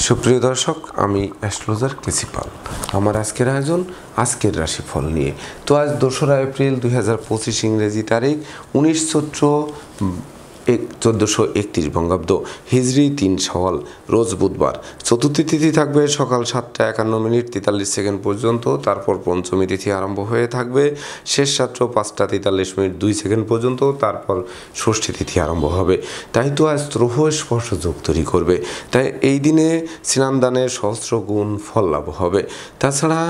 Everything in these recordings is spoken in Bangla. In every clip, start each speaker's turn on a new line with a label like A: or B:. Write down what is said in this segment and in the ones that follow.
A: সুপ্রিয় দর্শক, আমি অ্যাস্ট্রোলজার কেসি পাল। আমার আজকের আয়োজন আজকের রাশিফল নিয়ে। তো আজ 2রা এপ্রিল 2025 ইংরেজি তারিখ 19 চৈত্র 1431 বঙ্গাব্দ, হিজরি 3 শাওয়াল, রোজ বুধবার। চতুর্থী তিথি থাকবে সকাল 7টা 51 মিনিট 43 সেকেন্ড পর্যন্ত। তারপর পঞ্চমী তিথি আরম্ভ হয়ে থাকবে শেষ রাত্র 5টা 43 মিনিট 2 সেকেন্ড পর্যন্ত। তারপর ষষ্ঠী তিথি আরম্ভ হবে। তাই তো আজ ত্রহ স্পর্শ যোগ তৈরি করবে। তাই এই দিনে স্নানদানের সহস্র গুণ ফল লাভ হবে। তাছাড়া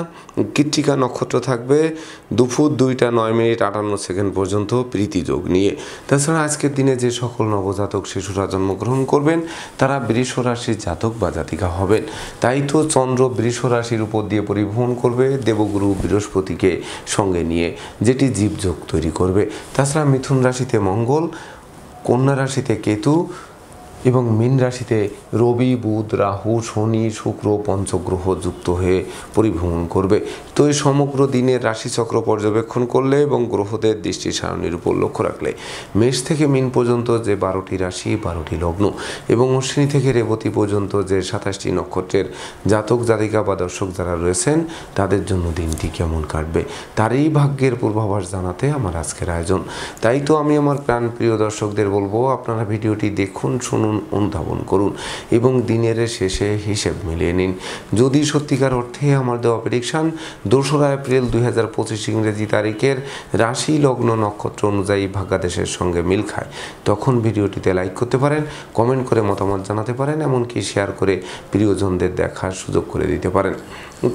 A: কৃত্তিকা নক্ষত্র থাকবে দুপুর 2টা 9 মিনিট 58 সেকেন্ড পর্যন্ত প্রীতি যোগ নিয়ে। তাছাড়া আজকের দিনে যে সকল নবজাতক শিশুরা জন্মগ্রহণ করবেন তারা বৃষ রাশির জাতক বা জাতিকা হবেন। তাই তো চন্দ্র বৃষ রাশির উপর দিয়ে পরিভ্রমণ করবে দেবগুরু বৃহস্পতিকে সঙ্গে নিয়ে, যেটি জীবযোগ তৈরি করবে। তাছাড়া মিথুন রাশিতে মঙ্গল, কন্যা রাশিতে কেতু এবং মীন রাশিতে রবি, বুধ, রাহু, শনি, শুক্র পঞ্চগ্রহ যুক্ত হয়ে পরিভ্রমণ করবে। তো এই সমগ্র দিনের রাশিচক্র পর্যবেক্ষণ করলে এবং গ্রহদের দৃষ্টি সারণীর উপর লক্ষ্য রাখলে মেষ থেকে মীন পর্যন্ত যে 12টি রাশি 12টি লগ্ন এবং অশ্বিনী থেকে রেবতী পর্যন্ত যে 27টি নক্ষত্রের জাতক জাতিকা বা দর্শক যারা রয়েছেন তাদের জন্য দিনটি কেমন কাটবে তারই ভাগ্যের পূর্বাভাস জানাতে আমার আজকের আয়োজন। তাই তো আমি আমার প্রাণপ্রিয় দর্শকদের বলবো, আপনারা ভিডিওটি দেখুন, শুনুন, অনুধাবন করুন এবং দিনের শেষে হিসেব মিলিয়ে নিন। যদি সত্যিকার অর্থে আমার দেওয়া প্রেডিকশন 2রা এপ্রিল 2025 ইংরেজি তারিখের রাশি লগ্ন নক্ষত্র অনুযায়ী ভাগ্যাদেশের সঙ্গে মিল খায়, তখন ভিডিওটিতে লাইক করতে পারেন, কমেন্ট করে মতামত জানাতে পারেন, এমনকি শেয়ার করে প্রিয়জনদের দেখার সুযোগ করে দিতে পারেন।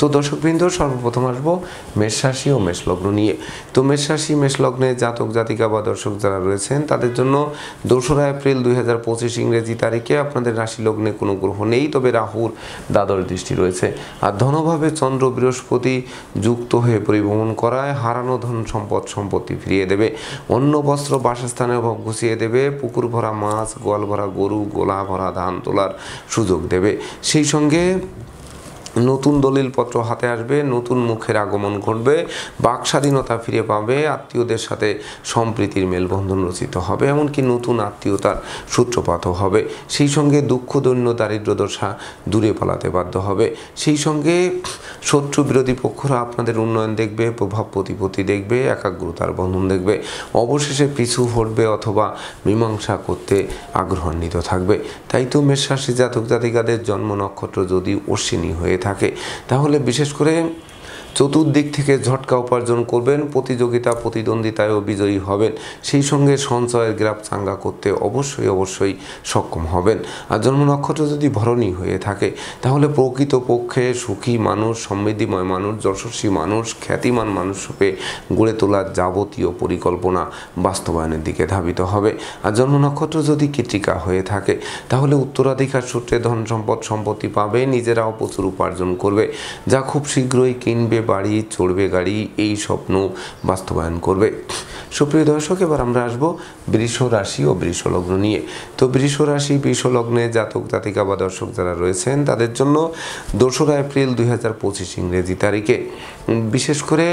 A: তো দর্শকবৃন্দ, সর্বপ্রথম আসবো মেষ রাশি ও মেষ লগ্ন নিয়ে। তো মেষ রাশি মেষ লগ্নে জাতক জাতিকা বা দর্শক যারা রয়েছেন তাদের জন্য 2রা এপ্রিল 2025 ইংরেজি তারিখে আপনাদের রাশি লগ্নে কোনো গ্রহ নেই, তবে রাহুর দ্বাদশ দৃষ্টি রয়েছে। আর ধনভাবে চন্দ্র বৃহস্পতি যুক্ত হয়ে পরিভ্রমণ করায় হারানো ধন সম্পত্তি ফিরিয়ে দেবে, অন্ন বস্ত্র বাসস্থানের অভাব ঘুষিয়ে দেবে, পুকুর ভরা মাছ, গোয়াল ভরা গরু, গোলা ভরা ধান তোলার সুযোগ দেবে। সেই সঙ্গে নতুন দলিলপত্র হাতে আসবে, নতুন মুখের আগমন ঘটবে, বাক স্বাধীনতা ফিরে পাবে, আত্মীয়দের সাথে সম্প্রীতির মেলবন্ধন রচিত হবে, এমনকি নতুন আত্মীয়তার সূত্রপাতও হবে। সেই সঙ্গে দুঃখ দৈন্য দারিদ্র দশা দূরে পালাতে বাধ্য হবে। সেই সঙ্গে শত্রু বিরোধী পক্ষরা আপনাদের উন্নয়ন দেখবে, প্রভাব প্রতিপত্তি দেখবে, একাগ্রতার বন্ধন দেখবে, অবশেষে পিছু হটবে অথবা মীমাংসা করতে আগ্রহান্বিত থাকবে। তাই তো মেষ রাশি জাতক জাতিকাদের জন্ম নক্ষত্র যদি অশ্বিনী হয়ে থাকে তাহলে বিশেষ করে চতুর্দিক থেকে ঝটকা উপার্জন করবেন, প্রতিযোগিতা প্রতিদ্বন্দ্বিতায়ও বিজয়ী হবেন। সেই সঙ্গে সঞ্চয়ের গ্রাফ চাঙ্গা করতে অবশ্যই সক্ষম হবেন। আর জন্ম নক্ষত্র যদি ভরণী হয়ে থাকে তাহলে প্রকৃতপক্ষে সুখী মানুষ, সমৃদ্ধিময় মানুষ, যশস্বী মানুষ, খ্যাতিমান মানুষ রূপে গড়ে তোলার যাবতীয় পরিকল্পনা বাস্তবায়নের দিকে ধাবিত হবে। আর জন্ম নক্ষত্র যদি কৃত্তিকা হয়ে থাকে তাহলে উত্তরাধিকার সূত্রে ধন সম্পত্তি পাবে, নিজেরাও প্রচুর উপার্জন করবে, যা খুব শীঘ্রই কিনবে বাড়ি, চড়বে গাড়ি, এই স্বপ্ন বাস্তবায়ন করবে। সুপ্রিয় দর্শক, এবার আমরা আসবো বৃষ রাশি ও বৃষ লগ্ন নিয়ে। তো বৃষ রাশি বৃষ লগ্নে জাতক জাতিকা বা দর্শক যারা রয়েছেন তাদের জন্য 2রা এপ্রিল 2025 ইংরেজি তারিখে বিশেষ করে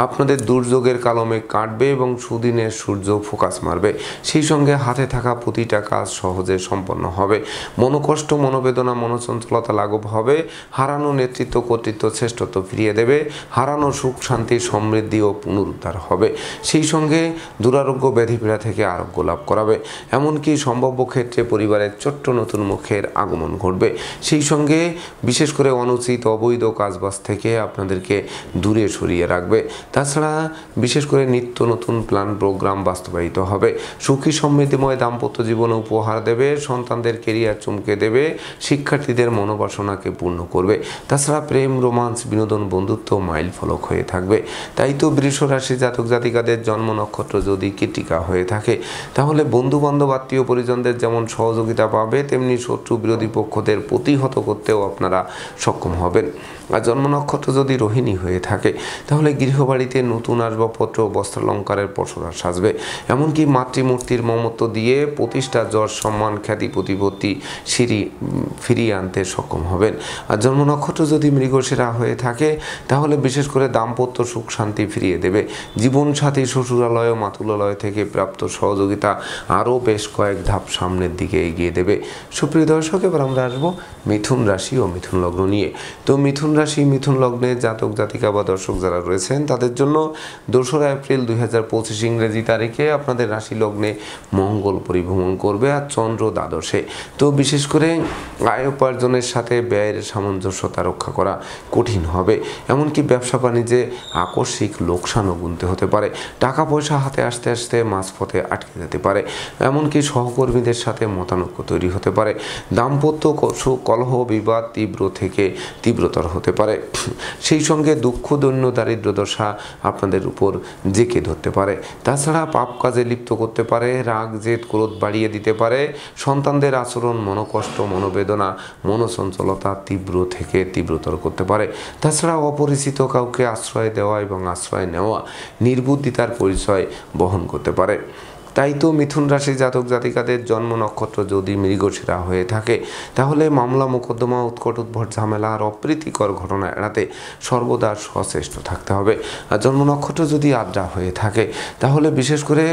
A: আপনাদের দুর্যোগের কালমে কাটবে এবং সুদিনের সূর্য ফোকাস মারবে। সেই সঙ্গে হাতে থাকা প্রতিটা কাজ সহজে সম্পন্ন হবে, মনোকষ্ট, মনোবেদনা, মনোচঞ্চলতা লাঘব হবে, হারানো নেতৃত্ব কর্তৃত্ব শ্রেষ্ঠত্ব ফিরিয়ে দেবে, হারানো সুখ শান্তি সমৃদ্ধি ও পুনরুদ্ধার হবে। সেই সঙ্গে দুরারোগ্য ব্যাধিপীড়া থেকে আরোগ্য লাভ করাবে, এমনকি সম্ভাব্য ক্ষেত্রে পরিবারের ছোট্ট নতুন মুখের আগমন ঘটবে। সেই সঙ্গে বিশেষ করে অনুচিত অবৈধ কাজবাজ থেকে আপনাদেরকে দূরে সরিয়ে রাখবে। তাছাড়া বিশেষ করে নিত্য নতুন প্ল্যান প্রোগ্রাম বাস্তবায়িত হবে, সুখী সমৃদ্ধিময় দাম্পত্য জীবন উপহার দেবে, সন্তানদের কেরিয়ার চমকে দেবে, শিক্ষার্থীদের মনোবাসনাকে পূর্ণ করবে। তাছাড়া প্রেম, রোমান্স, বিনোদন, বন্ধুত্ব মাইল ফলক হয়ে থাকবে। তাই তো বৃষ রাশি জাতক জাতিকাদের জন্ম নক্ষত্র যদি কৃত্তিকা হয়ে থাকে তাহলে বন্ধু বান্ধব আত্মীয় পরিজনদের যেমন সহযোগিতা পাবে, তেমনি শত্রু বিরোধী পক্ষদের প্রতিহত করতেও আপনারা সক্ষম হবেন। আর জন্ম নক্ষত্র যদি রোহিণী হয়ে থাকে তাহলে গৃহবাড়িতে নতুন আসবাবপত্র, বস্ত্রালঙ্কারের পসরা সাজবে, এমনকি মাতৃমূর্তির মমত্ব দিয়ে প্রতিষ্ঠা, যশ, সম্মান, খ্যাতি, প্রতিপত্তি ফিরিয়ে আনতে সক্ষম হবেন। আর জন্ম নক্ষত্র যদি মৃগশিরা হয়ে থাকে তাহলে বিশেষ করে দাম্পত্য সুখ শান্তি ফিরিয়ে দেবে, জীবনসাথী, শ্বশুর মন্ত্রণালয় ও মাতুলালয় থেকে প্রাপ্ত সহযোগিতা আরও বেশ কয়েক ধাপ সামনের দিকে এগিয়ে দেবে। সুপ্রিয় দর্শক, এবার আমরা আসবো মিথুন রাশি ও মিথুন লগ্ন নিয়ে। তো মিথুন রাশি মিথুন লগ্নে জাতক জাতিকা বা দর্শক যারা রয়েছেন তাদের জন্য 2রা এপ্রিল 2025 ইংরেজি তারিখে আপনাদের রাশি লগ্নে মঙ্গল পরিভ্রমণ করবে আর চন্দ্র দ্বাদশে। তো বিশেষ করে আয় উপার্জনের সাথে ব্যয়ের সামঞ্জস্যতা রক্ষা করা কঠিন হবে, এমনকি ব্যবসা বাণিজ্যে আকস্মিক লোকসানও গুনতে হতে পারে। টাকা পয়সা হাতে আসতে আসতে মাঝপথে আটকে যেতে পারে, এমনকি সহকর্মীদের সাথে মতানৈক্য তৈরি হতে পারে। দাম্পত্য কলহ বিবাদ তীব্র থেকে তীব্রতর হতে পারে। সেই সঙ্গে দুঃখ দৈন্য দারিদ্র দশা আপনাদের উপর জেঁকে ধরতে পারে। তাছাড়া পাপ কাজে লিপ্ত করতে পারে, রাগ জেদ ক্রোধ বাড়িয়ে দিতে পারে। সন্তানদের আচরণ মনোকষ্ট মনোবেদনা মনোচঞ্চলতা তীব্র থেকে তীব্রতর করতে পারে। তাছাড়া অপরিচিত কাউকে আশ্রয় দেওয়া এবং আশ্রয় নেওয়া নির্বুদ্ধিতার পরিচয় বহন করতে পারে। তাই তো মিথুন রাশি জাতক জাতিকাদের জন্ম নক্ষত্র যদি মৃগশিরা হয়ে থাকে তাহলে মামলা মোকদ্দমা উৎকট উদ্ভট ঝামেলা আর অপ্রীতিকর ঘটনা এড়াতে সর্বদা সচেষ্ট থাকতে হবে। আর জন্ম নক্ষত্র যদি আদ্রা হয়ে থাকে তাহলে বিশেষ করে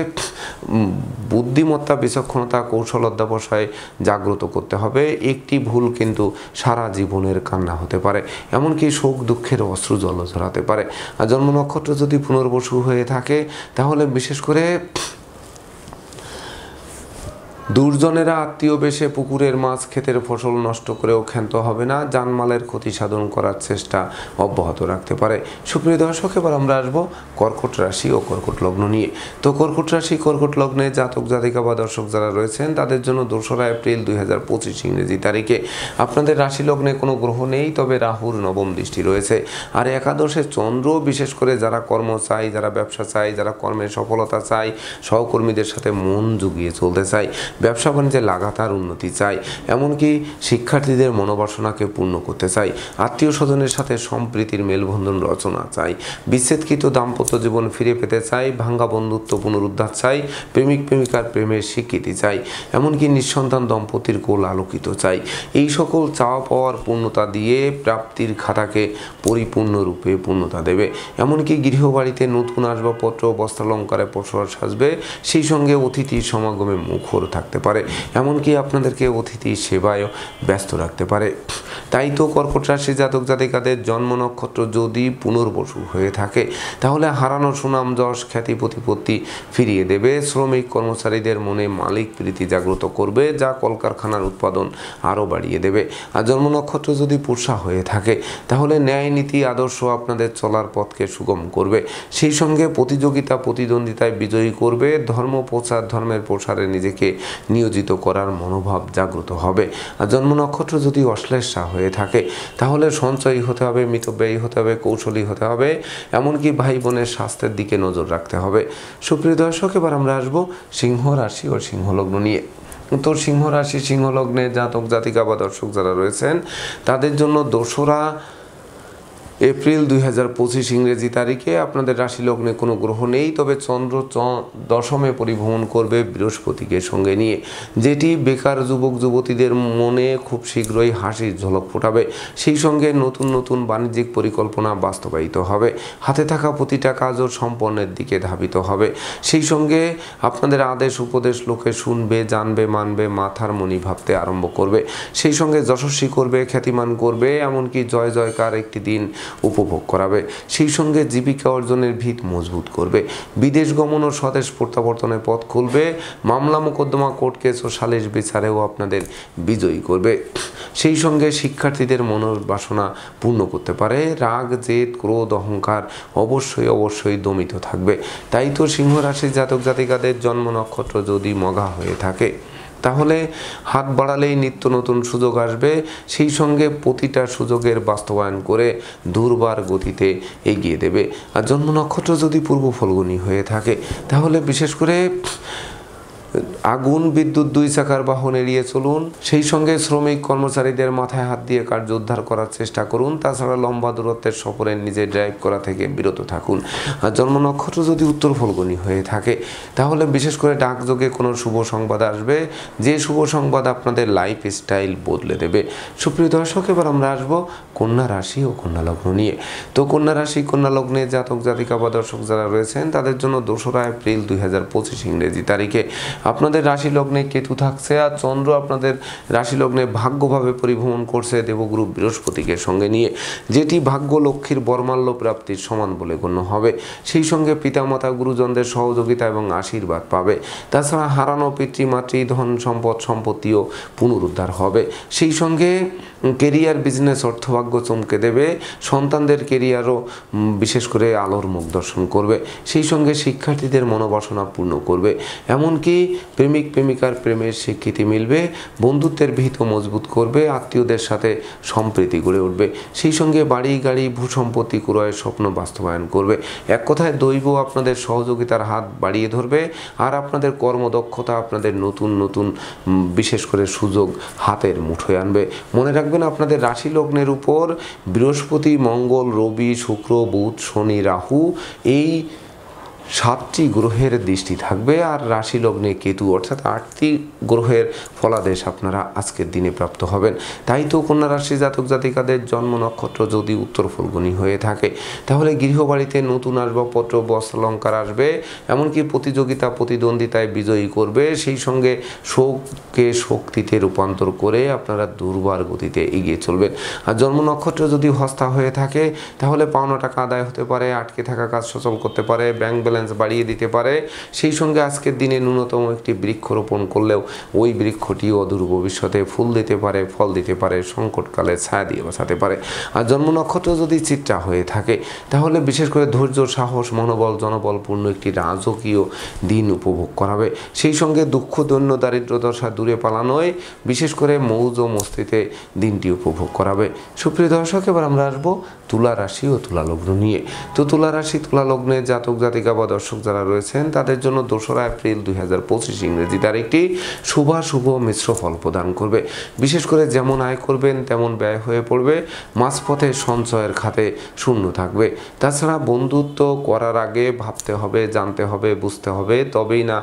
A: বুদ্ধিমত্তা বিচক্ষণতা কৌশল অধ্যবসায় জাগ্রত করতে হবে। একটি ভুল কিন্তু সারা জীবনের কান্না হতে পারে, এমনকি শোক দুঃখের অশ্রু জল ঝরাতে পারে। আর জন্ম নক্ষত্র যদি পুনর্বসু হয়ে থাকে তাহলে বিশেষ করে দুর্জনেরা আত্মীয় বেশে পুকুরের মাছ ক্ষেতের ফসল নষ্ট করেও ক্ষান্ত হবে না, জানমালের ক্ষতি সাধন করার চেষ্টা অব্যাহত রাখতে পারে। সুপ্রিয় দর্শক, এবার আমরা আসবো কর্কট রাশি ও কর্কট লগ্ন নিয়ে। তো কর্কট রাশি কর্কট লগ্নে জাতক জাতিকা বা দর্শক যারা রয়েছেন তাদের জন্য 2রা এপ্রিল 2025 ইংরেজি তারিখে আপনাদের রাশি লগ্নে কোনো গ্রহ নেই, তবে রাহুর নবম দৃষ্টি রয়েছে। আর একাদশে চন্দ্র, বিশেষ করে যারা কর্ম চাই, যারা ব্যবসা চাই, যারা কর্মে সফলতা চাই, সহকর্মীদের সাথে মন জুগিয়ে চলতে চাই, ব্যবসা বাণিজ্যে লাগাতার উন্নতি চাই, এমনকি শিক্ষার্থীদের মনোবাসনাকে পূর্ণ করতে চাই, আত্মীয় স্বজনের সাথে সম্প্রীতির মেলবন্ধন রচনা চাই, বিচ্ছেদকৃত দাম্পত্য জীবন ফিরে পেতে চাই, ভাঙ্গা বন্ধুত্ব পুনরুদ্ধার চাই, প্রেমিক প্রেমিকার প্রেমের স্বীকৃতি চাই, এমনকি নিঃসন্তান দম্পতির কোল আলোকিত চাই। এই সকল চাওয়া পাওয়ার পূর্ণতা দিয়ে প্রাপ্তির খাতাকে পরিপূর্ণরূপে পূর্ণতা দেবে। এমনকি গৃহবাড়িতে নতুন আসবাবপত্র বস্ত্রালঙ্কারে প্রসার সাজবে, সেই সঙ্গে অতিথির সমাগমে মুখর থাকতে পারে, এমনকি আপনাদেরকে অতিথি সেবায় ব্যস্ত রাখতে পারে। তাই তো কর্কট রাশি জাতক জাতিকাদের জন্ম নক্ষত্র যদি পুনর্বসু হয়ে থাকে তাহলে হারানো সুনাম যশ খ্যাতি প্রতিপত্তি ফিরিয়ে দেবে। শ্রমিক কর্মচারীদের মনে মালিক প্রীতি জাগ্রত করবে, যা কলকারখানার উৎপাদন আরও বাড়িয়ে দেবে। আর জন্ম নক্ষত্র যদি পুষা হয়ে থাকে তাহলে ন্যায় নীতি আদর্শ আপনাদের চলার পথকে সুগম করবে, সেই সঙ্গে প্রতিযোগিতা প্রতিদ্বন্দ্বিতায় বিজয়ী করবে। ধর্ম প্রচার ধর্মের প্রসারে নিজেকে নিয়োজিত করার মনোভাব জাগ্রত হবে। আর জন্ম নক্ষত্র যদি অশ্লেষা হয়ে থাকে তাহলে সঞ্চয়ী হতে হবে, মিতব্যয়ী হতে হবে, কৌশলী হতে হবে, এমনকি ভাই বোনের স্বাস্থ্যের দিকে নজর রাখতে হবে। সুপ্রিয় দর্শক, এবার আমরা আসবো সিংহ রাশি ও সিংহ লগ্ন নিয়ে। তো সিংহ রাশি সিংহ লগ্নে জাতক জাতিকা বা দর্শক যারা রয়েছেন তাদের জন্য 2রা এপ্রিল 2025 ইংরেজি তারিখে আপনাদের রাশি লগ্নে কোনো গ্রহ নেই, তবে চন্দ্র দশমে পরিভ্রমণ করবে বৃহস্পতিকে সঙ্গে নিয়ে, যেটি বেকার যুবক যুবতীদের মনে খুব শীঘ্রই হাসির ঝলক ফোটাবে। সেই সঙ্গে নতুন নতুন বাণিজ্যিক পরিকল্পনা বাস্তবায়িত হবে, হাতে থাকা প্রতিটা কাজও সম্পন্নের দিকে ধাবিত হবে। সেই সঙ্গে আপনাদের আদেশ উপদেশ লোকে শুনবে, জানবে, মানবে, মাথার মনি ভাবতে আরম্ভ করবে। সেই সঙ্গে যশস্বী করবে, খ্যাতিমান করবে, এমনকি জয় জয়কার একটি দিন উপভোগ করাবে। সেই সঙ্গে জীবিকা অর্জনের ভিত মজবুত করবে, বিদেশ গমন ও স্বদেশ প্রত্যাবর্তনের পথ খুলবে, মামলা মোকদ্দমা কোর্ট কেস ও সালিশ বিচারেও আপনাদের বিজয়ী করবে। সেই সঙ্গে শিক্ষার্থীদের মনোবাসনা পূর্ণ করতে পারে। রাগ জেদ ক্রোধ অহংকার অবশ্যই দমিত থাকবে। তাই তো সিংহ রাশির জাতক জাতিকাদের জন্ম নক্ষত্র যদি মঘা হয়ে থাকে তাহলে হাত বাড়ালেই নিত্য নতুন সুযোগ আসবে, সেই সঙ্গে প্রতিটা সুযোগের বাস্তবায়ন করে দুর্বার গতিতে এগিয়ে দেবে। আর জন্ম নক্ষত্র যদি পূর্ব ফল্গুনী হয়ে থাকে তাহলে বিশেষ করে আগুন, বিদ্যুৎ, 2 চাকার বাহন এড়িয়ে চলুন। সেই সঙ্গে শ্রমিক কর্মচারীদের মাথায় হাত দিয়ে কার্য উদ্ধার করার চেষ্টা করুন। তাছাড়া লম্বা দূরত্বের সফরে নিজে ড্রাইভ করা থেকে বিরত থাকুন। আর জন্ম নক্ষত্র যদি উত্তর ফল্গুনী হয়ে থাকে তাহলে বিশেষ করে ডাকযোগে কোনো শুভ সংবাদ আসবে, যে শুভ সংবাদ আপনাদের লাইফ স্টাইল বদলে দেবে। সুপ্রিয় দর্শক, এবার আমরা আসবো কন্যা রাশি ও কন্যা লগ্ন নিয়ে। তো কন্যা রাশি, কন্যা লগ্নে জাতক জাতিকা বা দর্শক যারা রয়েছেন তাদের জন্য 2রা এপ্রিল 2025 ইংরেজি তারিখে আপনাদের রাশি লগ্নে কেতু থাকছে, আর চন্দ্র আপনাদের রাশি লগ্নে ভাগ্যভাবে পরিভ্রমণ করছে দেবগুরু বৃহস্পতিকে সঙ্গে নিয়ে, যেটি ভাগ্য লক্ষ্মীর বর্মাল্য প্রাপ্তির সমান বলে গণ্য হবে। সেই সঙ্গে পিতামাতা গুরুজনদের সহযোগিতা এবং আশীর্বাদ পাবে। তাছাড়া হারানো পিতৃমাতৃ ধন সম্পদ সম্পত্তিও পুনরুদ্ধার হবে। সেই সঙ্গে কেরিয়ার, বিজনেস, অর্থভাগ্য চমকে দেবে। সন্তানদের কেরিয়ারও বিশেষ করে আলোর মুখ দর্শন করবে। সেই সঙ্গে শিক্ষার্থীদের মনোবাসনা পূর্ণ করবে। এমনকি প্রেমিক প্রেমিকার প্রেমের স্বীকৃতি মিলবে, বন্ধুত্বের ভিত মজবুত করবে, আত্মীয়দের সাথে সম্প্রীতি গড়ে উঠবে। সেই সঙ্গে বাড়ি গাড়ি ভূসম্পত্তি ক্রয়ের স্বপ্ন বাস্তবায়ন করবে। এক কথায় দৈব আপনাদের সহযোগিতার হাত বাড়িয়ে ধরবে, আর আপনাদের কর্মদক্ষতা আপনাদের নতুন নতুন বিশেষ করে সুযোগ হাতের মুঠোয় আনবে। মনে রাখবেন, আপনাদের রাশি লগ্নের উপর বৃহস্পতি, মঙ্গল, রবি, শুক্র, বুধ, শনি, রাহু এই 7টি গ্রহের দৃষ্টি থাকবে, আর রাশি লগ্নে কেতু, অর্থাৎ 8টি গ্রহের ফলাদেশ আপনারা আজকের দিনে প্রাপ্ত হবেন। তাই তো কন্যা রাশি জাতক জাতিকাদের জন্ম নক্ষত্র যদি উত্তর ফল্গুনী হয়ে থাকে তাহলে গৃহবাড়িতে নতুন আসবাবপত্র, বস্ত্র অলঙ্কার আসবে, এমনকি প্রতিযোগিতা প্রতিদ্বন্দ্বিতায় বিজয়ী করবে। সেই সঙ্গে শোককে শক্তিতে রূপান্তর করে আপনারা দুর্বার গতিতে এগিয়ে চলবেন। আর জন্ম নক্ষত্র যদি হস্তা হয়ে থাকে তাহলে পাওনা টাকা আদায় হতে পারে, আটকে থাকা কাজ সচল করতে পারে, ব্যাংক ব্যালেন্স বাড়িয়ে দিতে পারে। সেই সঙ্গে আজকের দিনে ন্যূনতম একটি বৃক্ষ রোপণ করলেও ওই বৃক্ষটি অদূর ভবিষ্যতে ফুল দিতে পারে, ফল দিতে পারে, সংকটকালে ছায়া দিয়ে বাঁচাতে পারে। আর জন্ম নক্ষত্র যদি চিত্রা হয়ে থাকে তাহলে বিশেষ করে ধৈর্য, সাহস, মনোবল, জনবলপূর্ণ একটি রাজকীয় দিন উপভোগ করাবে। সেই সঙ্গে দুঃখ, দৈন্য, দারিদ্র দশা দূরে পালানোয় বিশেষ করে মৌজ ও মস্তিতে দিনটি উপভোগ করাবে। সুপ্রিয় দর্শক, এবার আমরা আসবো তুলা রাশি ও তুলা লগ্ন নিয়ে। তো তুলা রাশি, তুলা লগ্নে জাতক জাতিকা বা দর্শক যারা রয়েছেন তাদের জন্য 2রা এপ্রিল 2025 ইংরেজি তারিখটি শুভ মিশ্র ফল প্রদান করবে। বিশেষ করে যেমন আয় করবেন তেমন ব্যয় হয়ে পড়বে, মাঝপথে সঞ্চয়ের খাতে শূন্য থাকবে। তাছাড়া বন্ধুত্ব করার আগে ভাবতে হবে, জানতে হবে, বুঝতে হবে, তবেই না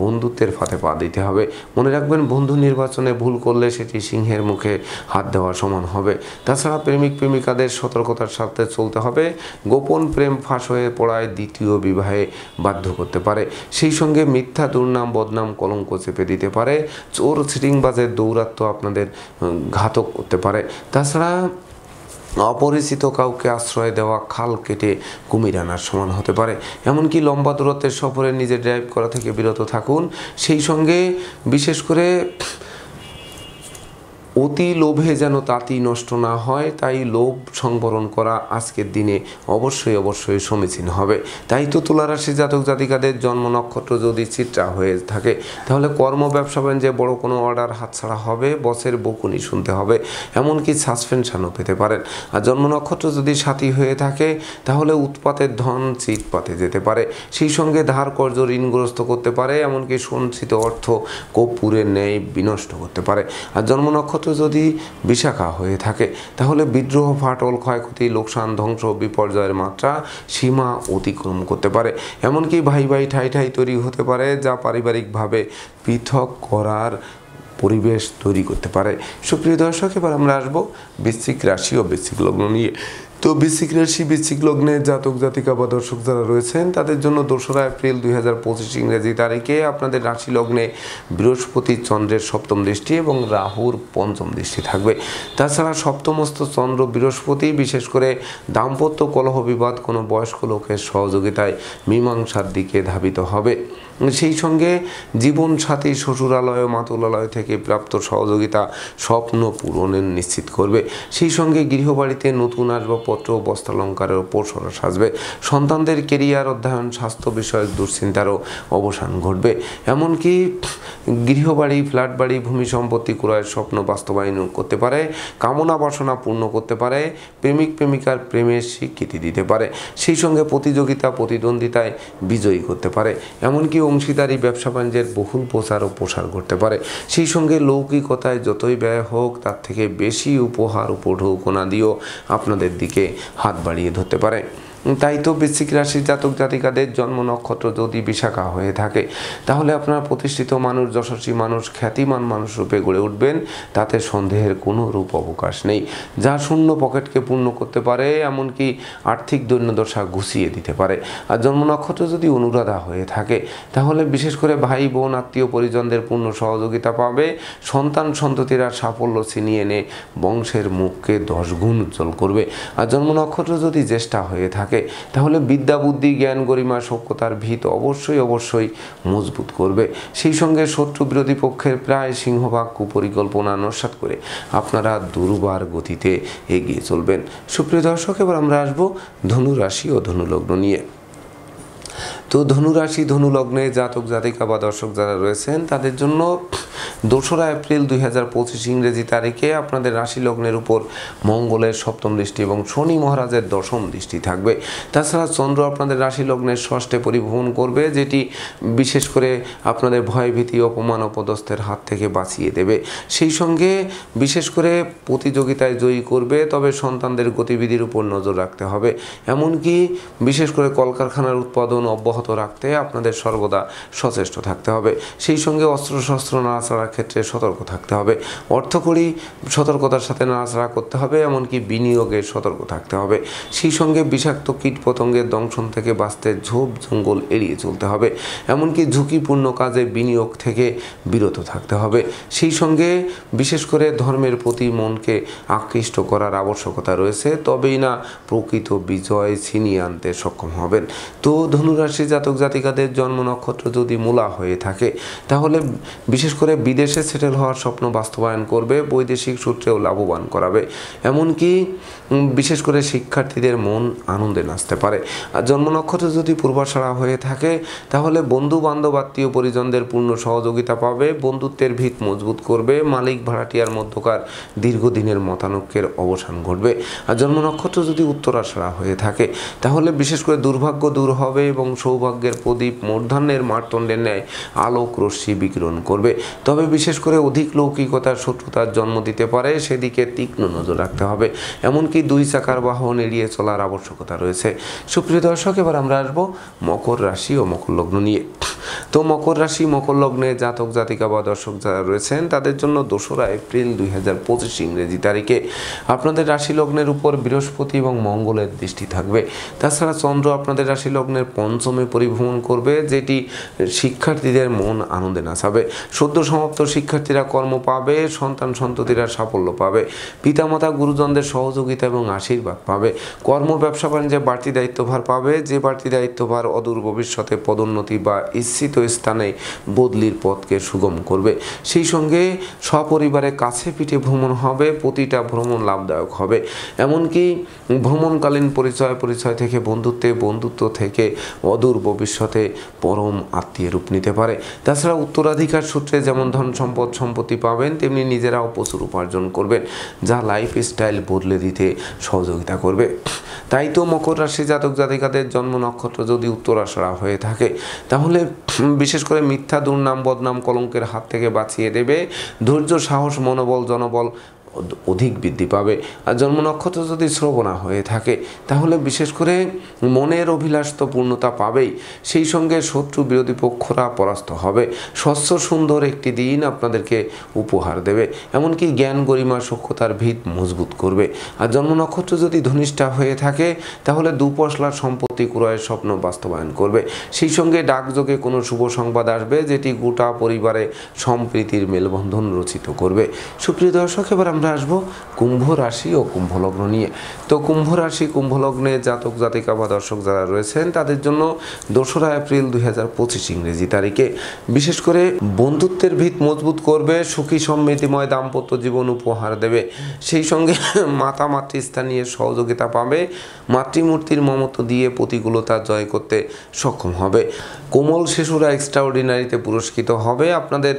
A: বন্ধুত্বের ফাঁদে পা দিতে হবে। মনে রাখবেন, বন্ধু নির্বাচনে ভুল করলে সেটি সিংহের মুখে হাত দেওয়ার সমান হবে। তাছাড়া প্রেমিক প্রেমিকাদের সতর্কতার সাথে চলতে হবে। গোপন প্রেম ফাঁস হয়ে পড়ায় দ্বিতীয় বিবাহে বাধ্য করতে পারে। সেই সঙ্গে মিথ্যা দুর্নাম, বদনাম, কলঙ্ক চেপে দিতে পারে। চোর ছিটিংবাজের দৌরাত্ম্য আপনাদের ঘাতক করতে পারে। তাছাড়া অপরিচিত কাউকে আশ্রয় দেওয়া খাল কেটে কুমির আনার সমান হতে পারে। এমনকি লম্বা দূরত্বের সফরে নিজে ড্রাইভ করা থেকে বিরত থাকুন। সেই সঙ্গে বিশেষ করে অতি লোভে যেন তাঁতি নষ্ট না হয়, তাই লোভ সংবরণ করা আজকের দিনে অবশ্যই সমীচীন হবে। তাই তো তুলা রাশি জাতক জাতিকাদের জন্ম নক্ষত্র যদি চিত্রা হয়ে থাকে তাহলে কর্ম ব্যবসা বাণিজ্যে বড় কোনো অর্ডার হাতছাড়া হবে, বসের বকুনি শুনতে হবে, এমনকি সাসপেনশনও পেতে পারেন। আর জন্ম নক্ষত্র যদি সাথী হয়ে থাকে তাহলে উৎপাতের ধন চিৎপাতে যেতে পারে। সেই সঙ্গে ধার কর্জ ঋণগ্রস্ত করতে পারে, এমনকি সঞ্চিত অর্থ কর্পূরের ন্যায় বিনষ্ট করতে পারে। আর জন্ম নক্ষত্র যদি বিশাখা হয়ে থাকে তাহলে বিদ্রোহ, ফাটল, ক্ষয়ক্ষতি, লোকসান, ধ্বংস, বিপর্যয়ের মাত্রা সীমা অতিক্রম করতে পারে। এমনকি ভাই ভাই ঠাই ঠাই তৈরি হতে পারে, যা পারিবারিকভাবে পৃথক করার পরিবেশ তৈরি করতে পারে। সুপ্রিয় দর্শক, এবার আমরা আসবো বৃশ্চিক রাশি ও বৃশ্চিক লগ্ন নিয়ে। তো বৃশ্চিক রাশি, বৃশ্চিক লগ্নে জাতক জাতিকা বা দর্শক যারা রয়েছেন তাদের জন্য 2রা এপ্রিল 2025 ইংরেজি তারিখে আপনাদের রাশি লগ্নে বৃহস্পতি, চন্দ্রের সপ্তম দৃষ্টি এবং রাহুর পঞ্চম দৃষ্টি থাকবে। তাছাড়া সপ্তমস্থ চন্দ্র বৃহস্পতি বিশেষ করে দাম্পত্য কলহ বিবাদ কোনো বয়স্ক লোকের সহযোগিতায় মীমাংসার দিকে ধাবিত হবে। সেই সঙ্গে জীবন সাথী শ্বশুরালয় ও মাতুলালয় থেকে প্রাপ্ত সহযোগিতা স্বপ্ন পূরণের নিশ্চিত করবে। সেই সঙ্গে গৃহবাড়িতে নতুন আসবাব আসবাবপত্র ও বস্ত্রালঙ্কারের ওপর সরস আসবে। সন্তানদের কেরিয়ার, অধ্যয়ন, স্বাস্থ্য বিষয়ক দুশ্চিন্তারও অবসান ঘটবে। এমনকি গৃহবাড়ি, ফ্ল্যাট বাড়ি, ভূমি সম্পত্তি ক্রয়ের স্বপ্ন বাস্তবায়ন করতে পারে, কামনা বাসনা পূর্ণ করতে পারে, প্রেমিক প্রেমিকার প্রেমের স্বীকৃতি দিতে পারে, সেই সঙ্গে প্রতিযোগিতা প্রতিদ্বন্দ্বিতায় বিজয়ী করতে পারে। এমনকি অংশীদারি, ব্যবসা বাণিজ্যের বহুল প্রচার ও প্রসার করতে পারে। সেই সঙ্গে লৌকিকতায় যতই ব্যয় হোক তার থেকে বেশি উপহার উপঢৌকনা দিয়েও আপনাদের দিকে হাত বাড়িয়ে ধরতে পারে। তাই তো বৃশ্চিক রাশির জাতক জাতিকাদের জন্ম নক্ষত্র যদি বিশাখা হয়ে থাকে, তাহলে আপনার প্রতিষ্ঠিত মানুষ, যশস্বী মানুষ, খ্যাতিমান মানুষ রূপে গড়ে উঠবেন, তাতে সন্দেহের কোনো রূপ অবকাশ নেই। যা শূন্য পকেটকে পূর্ণ করতে পারে, এমনকি আর্থিক দৈন্যদশা ঘুষিয়ে দিতে পারে। আর জন্ম নক্ষত্র যদি অনুরাধা হয়ে থাকে, তাহলে বিশেষ করে ভাই বোন, আত্মীয় পরিজনদের পূর্ণ সহযোগিতা পাবে। সন্তান সন্ততিরা সাফল্য ছিনিয়ে এনে বংশের মুখকে 10 গুণ উজ্জ্বল করবে। আর জন্ম নক্ষত্র যদি জ্যেষ্ঠা হয়ে থাকে, তাহলে বিদ্যা, বুদ্ধি, জ্ঞান, গরিমা, সভ্যতার ভিত অবশ্যই মজবুত করবে। সেই সঙ্গে শত্রু বিরোধী পক্ষের প্রায় সিংহভাগ কুপরিকল্পনা নস্যাৎ করে আপনারা দুর্বার গতিতে এগিয়ে চলবেন। সুপ্রিয় দর্শক, এবার আমরা আসবো ধনু রাশি ও ধনু লগ্ন নিয়ে। তো ধনুরাশি, ধনু লগ্নে জাতক জাতিকা বা দর্শক যারা রয়েছেন, তাদের জন্য 2রা এপ্রিল 2025 ইংরেজি তারিখে আপনাদের রাশি লগ্নের উপর মঙ্গলের 7ম দৃষ্টি এবং শনি মহারাজের 10ম দৃষ্টি থাকবে। তাছাড়া চন্দ্র আপনাদের রাশি লগ্নের 6ষ্ঠে পরিভ্রমণ করবে, যেটি বিশেষ করে আপনাদের ভয়ভীতি, অপমান, অপদস্থের হাত থেকে বাঁচিয়ে দেবে। সেই সঙ্গে বিশেষ করে প্রতিযোগিতায় জয়ী করবে, তবে সন্তানদের গতিবিধির উপর নজর রাখতে হবে। এমনকি বিশেষ করে কলকারখানার উৎপাদন অব্যাহত রাখতে আপনাদের সর্বদা সচেষ্ট থাকতে হবে। সেই সঙ্গে অস্ত্রশস্ত্র নাড়াচাড়ার ক্ষেত্রে সতর্ক থাকতে হবে। অর্থকড়ি সতর্কতার সাথে নাড়াচাড়া করতে হবে, এমনকি বিনিয়োগে সতর্ক থাকতে হবে। সেই সঙ্গে বিষাক্ত কীট পতঙ্গের দংশন থেকে বাঁচতে ঝোপ জঙ্গল এড়িয়ে চলতে হবে। এমনকি ঝুঁকিপূর্ণ কাজে বিনিয়োগ থেকে বিরত থাকতে হবে। সেই সঙ্গে বিশেষ করে ধর্মের প্রতি মনকে আকৃষ্ট করার আবশ্যকতা রয়েছে, তবেই না প্রকৃত বিজয় ছিনিয়ে আনতে সক্ষম হবেন। তো ধনুরাশি জাতক জাতিকাদের জন্ম নক্ষত্র যদি মূলা হয়ে থাকে, তাহলে বিশেষ করে বিদেশে সেটেল হওয়ার স্বপ্ন বাস্তবায়ন করবে, বৈদেশিক সূত্রেও লাভবান করাবে। এমনকি বিশেষ করে শিক্ষার্থীদের মন আনন্দে নাচতে পারে। আর জন্ম নক্ষত্র যদি পূর্বাষাঢ়া হয়ে থাকে, তাহলে বন্ধু বান্ধব, আত্মীয় পরিজনদের পূর্ণ সহযোগিতা পাবে, বন্ধুত্বের ভিত মজবুত করবে, মালিক ভাড়াটিয়ার মধ্যকার দীর্ঘদিনের মতানৈক্যের অবসান ঘটবে। আর জন্ম নক্ষত্র যদি উত্তরাষাঢ়া হয়ে থাকে, তাহলে বিশেষ করে দুর্ভাগ্য দূর হবে এবং সৌভাগ্যের প্রদীপ মূর্ধন্যের মারতণ্ডের ন্যায় আলোক রশ্মি বিকিরণ করবে। তবে বিশেষ করে অধিক লৌকিকতার শত্রুতার জন্ম দিতে পারে, সেদিকে তীক্ষ্ণ নজর রাখতে হবে। এমনকি 2 চাকার বাহন এড়িয়ে চলার আবশ্যকতা রয়েছে। সুপ্রিয় দর্শক, এবার আমরা আসবো মকর রাশি ও মকর লগ্ন নিয়ে। তো মকর রাশি, মকর লগ্নে জাতক জাতিকা বা দর্শক যারা রয়েছেন, তাদের জন্য 2রা এপ্রিল 2025 ইংরেজি তারিখে আপনাদের রাশি লগ্নের উপর বৃহস্পতি এবং মঙ্গলের দৃষ্টি থাকবে। তাছাড়া চন্দ্র আপনাদের রাশি লগ্নের 5মে পরিভ্রমণ করবে, যেটি শিক্ষার্থীদের মন আনন্দে নাচাবে। সদ্য সমাপ্ত শিক্ষার্থীরা কর্ম পাবে, সন্তান সন্ততিরা সাফল্য পাবে, পিতামাতা গুরুজনদের সহযোগিতা এবং আশীর্বাদ পাবে। কর্ম, ব্যবসা বাণিজ্যে বাড়তি দায়িত্বভার পাবে, যে বাড়তি দায়িত্বভার অদূর ভবিষ্যতে পদোন্নতি বা ইচ্ছিত স্থানে বদলির পথকে সুগম করবে। সেই সঙ্গে সপরিবারে কাছে পিঠে ভ্রমণ হবে, প্রতিটা ভ্রমণ লাভদায়ক হবে। এমনকি ভ্রমণকালীন পরিচয় থেকে বন্ধুত্ব থেকে অদূর ভবিষ্যতে পরম আত্মীয় রূপ নিতে পারে। তাছাড়া উত্তরাধিকার সূত্রে যেমন ধন সম্পত্তি পাবেন, তেমনি নিজেরাও প্রচুর উপার্জন করবেন, যা লাইফ স্টাইল বদলে দিতে সহযোগিতা করবে। তাই তো মকর রাশি জাতক জাতিকাদের জন্ম নক্ষত্র যদি উত্তরাষাঢ়া হয়ে থাকে, তাহলে বিশেষ করে মিথ্যা, দুর্নাম, বদনাম, কলঙ্কের হাত থেকে বাঁচিয়ে দেবে। ধৈর্য, সাহস, মনোবল, জনবল অধিক বৃদ্ধি পাবে। আর জন্ম নক্ষত্র যদি শ্রবণা হয়ে থাকে, তাহলে বিশেষ করে মনের অভিলাষ তো পূর্ণতা পাবেই, সেই সঙ্গে শত্রু বিরোধী পক্ষরা পরাস্ত হবে। স্বচ্ছ সুন্দর একটি দিন আপনাদেরকে উপহার দেবে, এমনকি জ্ঞান, গরিমা, সক্ষতার ভিত মজবুত করবে। আর জন্ম নক্ষত্র যদি ধনিষ্ঠা হয়ে থাকে, তাহলে দুপশলার সম্পত্তি সম্পত্তি ক্রয়ের স্বপ্ন বাস্তবায়ন করবে। সেই সঙ্গে ডাকযোগে কোনো শুভ সংবাদ আসবে যেটি গোটা পরিবারে সম্প্রীতির মেলবন্ধন রচিত করবে। সুপ্রিয় দর্শক, এবার আমরা আসবো কুম্ভ রাশি ও কুম্ভ লগ্ন নিয়ে। তো কুম্ভ রাশি কুম্ভ লগ্নে জাতক জাতিকা বা দর্শক যারা রয়েছেন তাদের জন্য 2রা এপ্রিল 2025 ইংরেজি তারিখে বিশেষ করে বন্ধুত্বের ভিত মজবুত করবে, সুখী সমৃদ্ধিময় দাম্পত্য জীবন উপহার দেবে। সেই সঙ্গে মাতা মাতৃস্থানীয় সহযোগিতা পাবে, মাতৃমূর্তির মমত্ব দিয়ে প্রতিকূলতা জয় করতে সক্ষম হবে। কোমল শিশুরা এক্সট্রাঅর্ডিনারিতে পুরস্কৃত হবে। আপনাদের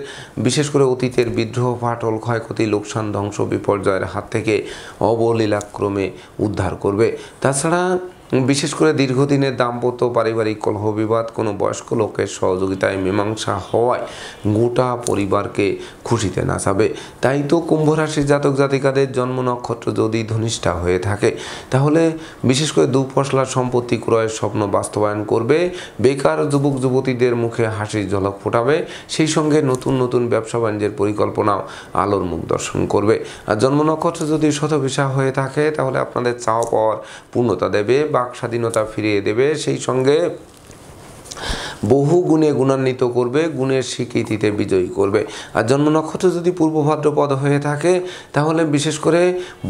A: বিশেষ করে অতীতের বিদ্রোহ, ফাটল, ক্ষয়ক্ষতি, লোকসান, ধ্বংস, বিপর্যয়ের হাত থেকে অবলীলাক্রমে উদ্ধার করবে। তাছাড়া বিশেষ করে দীর্ঘদিনের দাম্পত্য পারিবারিক কলহ বিবাদ কোনো বয়স্ক লোকের সহযোগিতায় মীমাংসা হওয়ায় গোটা পরিবারকে খুশিতে নাচাবে। তাই তো কুম্ভ রাশির জাতক জাতিকাদের জন্ম নক্ষত্র যদি ধনিষ্ঠা হয়ে থাকে তাহলে বিশেষ করে দুপশলার সম্পত্তি ক্রয়ের স্বপ্ন বাস্তবায়ন করবে, বেকার যুবক যুবতীদের মুখে হাসির ঝলক ফোটাবে। সেই সঙ্গে নতুন নতুন ব্যবসা বাণিজ্যের পরিকল্পনাও আলোর মুখ দর্শন করবে। আর জন্ম নক্ষত্র যদি শতভিসা হয়ে থাকে তাহলে আপনাদের চাওয়া পাওয়ার পূর্ণতা দেবে, বাক স্বাধীনতা ফিরিয়ে দেবে। সেই সঙ্গে বহু গুণে গুণান্বিত করবে, গুণের স্বীকৃতিতে বিজয়ী করবে। আর জন্ম নক্ষত্র যদি পূর্ব ভাদ্রপদ হয়ে থাকে তাহলে বিশেষ করে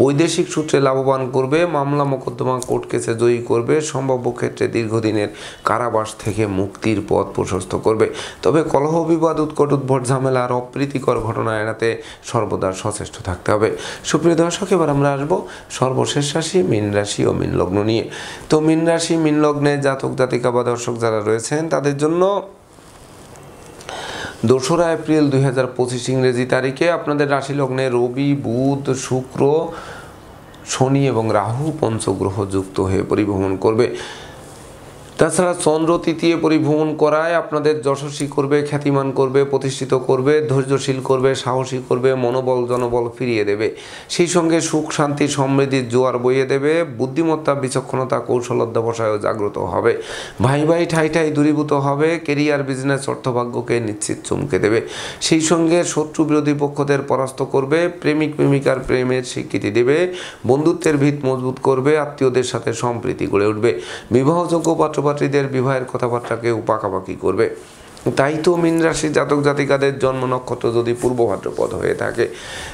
A: বৈদেশিক সূত্রে লাভবান করবে, মামলা মোকদ্দমা কোর্ট কেসে জয়ী করবে, সম্ভাব্য ক্ষেত্রে দীর্ঘদিনের কারাবাস থেকে মুক্তির পথ প্রশস্ত করবে। তবে কলহ বিবাদ, উৎকট উদ্ভট ঝামেলা আর অপ্রীতিকর ঘটনা এড়াতে সর্বদা সচেষ্ট থাকতে হবে। সুপ্রিয় দর্শক, এবার আমরা আসবো সর্বশেষ রাশি মীন রাশি ও মীন লগ্ন নিয়ে। তো মীন রাশি মীন লগ্নে জাতক জাতিকা বা দর্শক যারা রয়েছেন তাদের জন্য 2রা এপ্রিল 2025 ইংরেজি তারিখে আপনাদের রাশি লগ্নে রবি, বুধ, শুক্র, শনি এবং রাহু পঞ্চগ্রহ যুক্ত হয়ে পরিভ্রমণ করবে। তাছাড়া চন্দ্র তৃতীয় পরিভ্রমণ করায় আপনাদের যশস্বী করবে, খ্যাতিমান করবে, প্রতিষ্ঠিত করবে, ধৈর্যশীল করবে, সাহসী করবে, মনোবল জনবল ফিরিয়ে দেবে। সেই সঙ্গে সুখ শান্তি সমৃদ্ধির জোয়ার বইয়ে দেবে। বুদ্ধিমত্তা, বিচক্ষণতা, কৌশল অধ্যবসায়ও জাগ্রত হবে। ভাই ভাই ঠাই ঠাই দূরীভূত হবে। কেরিয়ার, বিজনেস, অর্থভাগ্যকে নিশ্চিত চমকে দেবে। সেই সঙ্গে শত্রু বিরোধী পক্ষদের পরাস্ত করবে, প্রেমিক প্রেমিকার প্রেমের স্বীকৃতি দেবে, বন্ধুত্বের ভিত মজবুত করবে, আত্মীয়দের সাথে সম্প্রীতি গড়ে উঠবে। বিবাহযোগ্য পাত্রপাত্রীদের বিবাহের কথাবার্তাকে পাকাপাকি করবে। তাই তো মীন রাশির জাতক জাতিকাদের জন্ম নক্ষত্র যদি পূর্ব ভাদ্রপদ হয়ে থাকে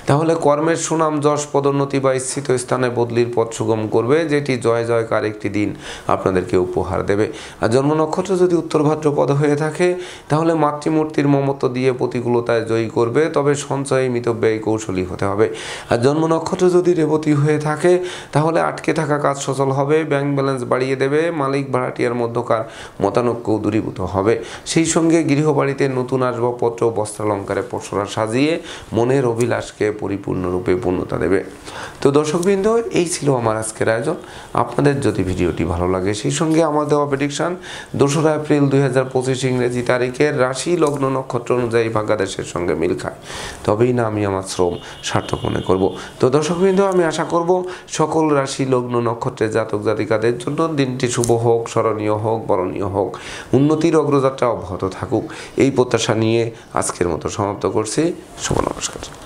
A: তাহলে কর্মের সুনাম, যশ, পদোন্নতি বা স্থিত স্থানে বদলির পথ সুগম করবে, যেটি জয় জয়কার একটি দিন আপনাদেরকে উপহার দেবে। আর জন্ম নক্ষত্র যদি উত্তর ভাদ্রপদ হয়ে থাকে তাহলে মাতৃমূর্তির মমত্ব দিয়ে প্রতিকূলতায় জয়ী করবে, তবে সঞ্চয়ী মিতব্যয়ী কৌশলী হতে হবে। আর জন্ম নক্ষত্র যদি রেবতী হয়ে থাকে তাহলে আটকে থাকা কাজ সচল হবে, ব্যাংক ব্যালেন্স বাড়িয়ে দেবে, মালিক ভাড়াটিয়ার মধ্যকার মতানৈক্যও দূরীভূত হবে। সেই সঙ্গে গৃহবাড়িতে নতুন আসবাবপত্র, বস্ত্রালঙ্কারে পসরা সাজিয়ে মনের অভিলাষকে পরিপূর্ণরূপে পূর্ণতা দেবে। তো দর্শকবৃন্দ, এই ছিল আমার আজকের আয়োজন। আপনাদের যদি ভিডিওটি ভালো লাগে সেই সঙ্গে আমার দেওয়া প্রেডিকশন 2রা এপ্রিল 2025 ইংরেজি তারিখের রাশি লগ্ন নক্ষত্র অনুযায়ী ভাগ্যাদেশের সঙ্গে মিল খায় তবেই না আমি আমার শ্রম সার্থক মনে করব। তো দর্শকবৃন্দ, আমি আশা করব সকল রাশি লগ্ন নক্ষত্রের জাতক জাতিকাদের জন্য দিনটি শুভ হোক, স্মরণীয় হোক, বরণীয় হোক, উন্নতির অগ্রযাত্রা অব্যাহত থাকুক, এই প্রত্যাশা নিয়ে আজকের মতো সমাপ্ত করছি। শুভ নমস্কার।